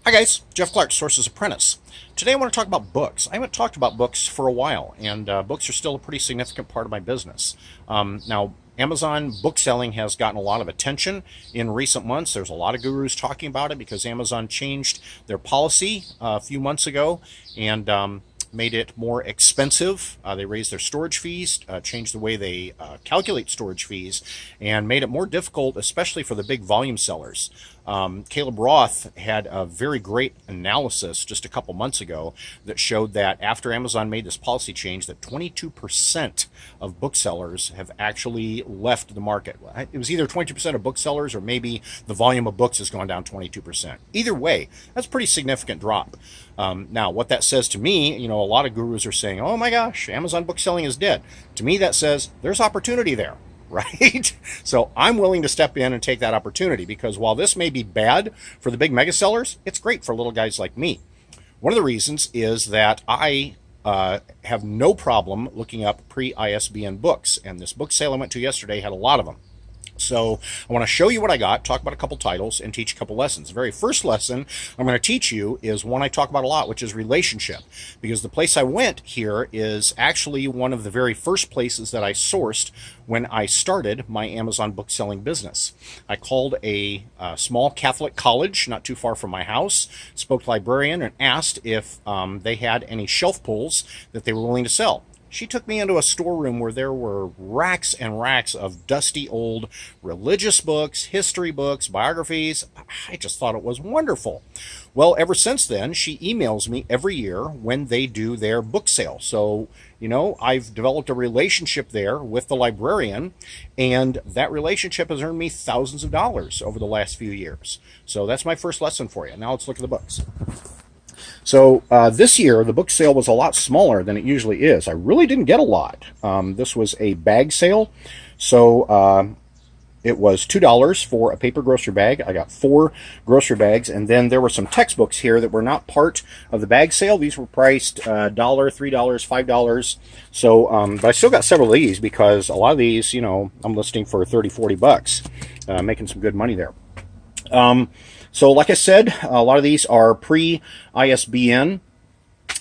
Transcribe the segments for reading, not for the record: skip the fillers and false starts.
Hi guys, Jeff Clark, Sources Apprentice. Today I want to talk about books. I haven't talked about books for a while, and books are still a pretty significant part of my business. Now, Amazon book selling has gotten a lot of attention in recent months. There's a lot of gurus talking about it because Amazon changed their policy a few months ago and made it more expensive. They raised their storage fees, changed the way they calculate storage fees, and made it more difficult, especially for the big volume sellers. Caleb Roth had a very great analysis just a couple months ago that showed that after Amazon made this policy change, that 22% of booksellers have actually left the market. It was either 22% of booksellers or maybe the volume of books has gone down 22%. Either way, that's a pretty significant drop. Now, what that says to me, a lot of gurus are saying, oh my gosh, Amazon book selling is dead. To me, that says there's opportunity there. Right? So I'm willing to step in and take that opportunity because while this may be bad for the big mega sellers, it's great for little guys like me. One of the reasons is that I have no problem looking up pre-ISBN books, and this book sale I went to yesterday had a lot of them. So I want to show you what I got, talk about a couple titles, and teach a couple lessons. The very first lesson I'm going to teach you is one I talk about a lot, which is relationship. Because the place I went here is actually one of the very first places that I sourced when I started my Amazon book selling business. I called a small Catholic college not too far from my house, spoke to the librarian, and asked if they had any shelf pulls that they were willing to sell. She took me into a storeroom where there were racks and racks of dusty old religious books, history books, biographies. I just thought it was wonderful. Well, ever since then, she emails me every year when they do their book sale. So, I've developed a relationship there with the librarian, and that relationship has earned me thousands of dollars over the last few years. So that's my first lesson for you. Now let's look at the books. So this year, the book sale was a lot smaller than it usually is. I really didn't get a lot. This was a bag sale. So it was $2 for a paper grocery bag. I got 4 grocery bags. And then there were some textbooks here that were not part of the bag sale. These were priced $1, $3, $5. So, but I still got several of these because a lot of these, I'm listing for 30, 40 bucks, making some good money there. So like I said, a lot of these are pre-ISBN,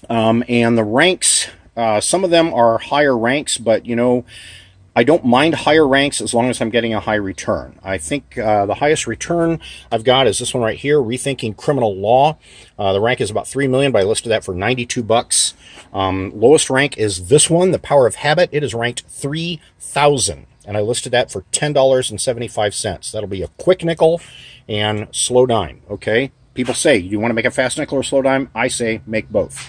and the ranks, some of them are higher ranks, but I don't mind higher ranks as long as I'm getting a high return. I think the highest return I've got is this one right here, Rethinking Criminal Law. The rank is about 3 million, but I listed that for 92 bucks. Lowest rank is this one, The Power of Habit. It is ranked 3,000, and I listed that for $10.75. That'll be a quick nickel and slow dime, okay? People say, you want to make a fast nickel or slow dime? I say make both.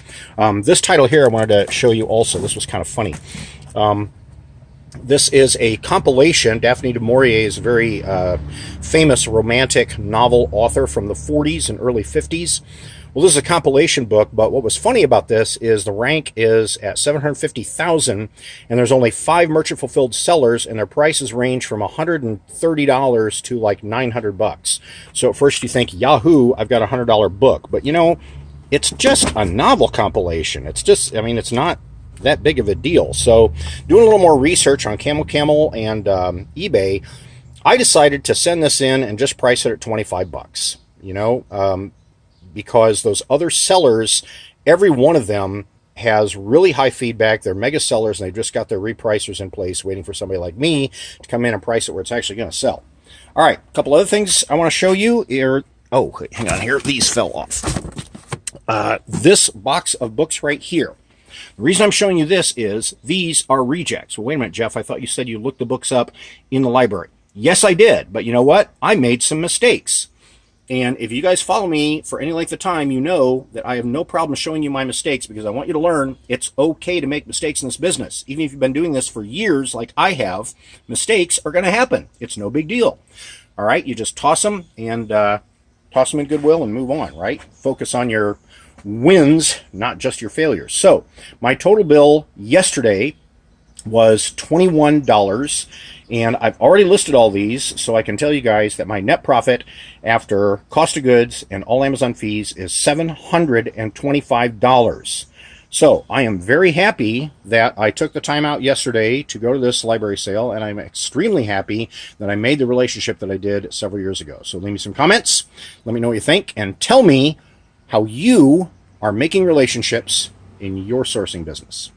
This title here I wanted to show you also. This was kind of funny. This is a compilation. Daphne du Maurier is a very famous romantic novel author from the 40s and early 50s. Well, this is a compilation book, but what was funny about this is the rank is at 750,000, and there's only 5 merchant-fulfilled sellers, and their prices range from $130 to like 900 bucks. So at first you think, Yahoo, I've got a $100 book, but it's just a novel compilation. It's not that big of a deal. So doing a little more research on Camel Camel and eBay, I decided to send this in and just price it at 25 bucks. Because those other sellers, every one of them has really high feedback. They're mega sellers, and they've just got their repricers in place waiting for somebody like me to come in and price it where it's actually going to sell. All right, a couple other things I want to show you here. Oh, hang on here. These fell off. This box of books right here. The reason I'm showing you this is these are rejects. Well, wait a minute, Jeff. I thought you said you looked the books up in the library. Yes, I did. But you know what? I made some mistakes. And if you guys follow me for any length of time, you know that I have no problem showing you my mistakes because I want you to learn it's okay to make mistakes in this business. Even if you've been doing this for years like I have, mistakes are going to happen. It's no big deal. All right, you just toss them and toss them in goodwill and move on, right? Focus on your wins, not just your failures. So my total bill yesterday was $21. And I've already listed all these, so I can tell you guys that my net profit after cost of goods and all Amazon fees is $725. So I am very happy that I took the time out yesterday to go to this library sale, and I'm extremely happy that I made the relationship that I did several years ago. So leave me some comments, let me know what you think, and tell me how you are making relationships in your sourcing business.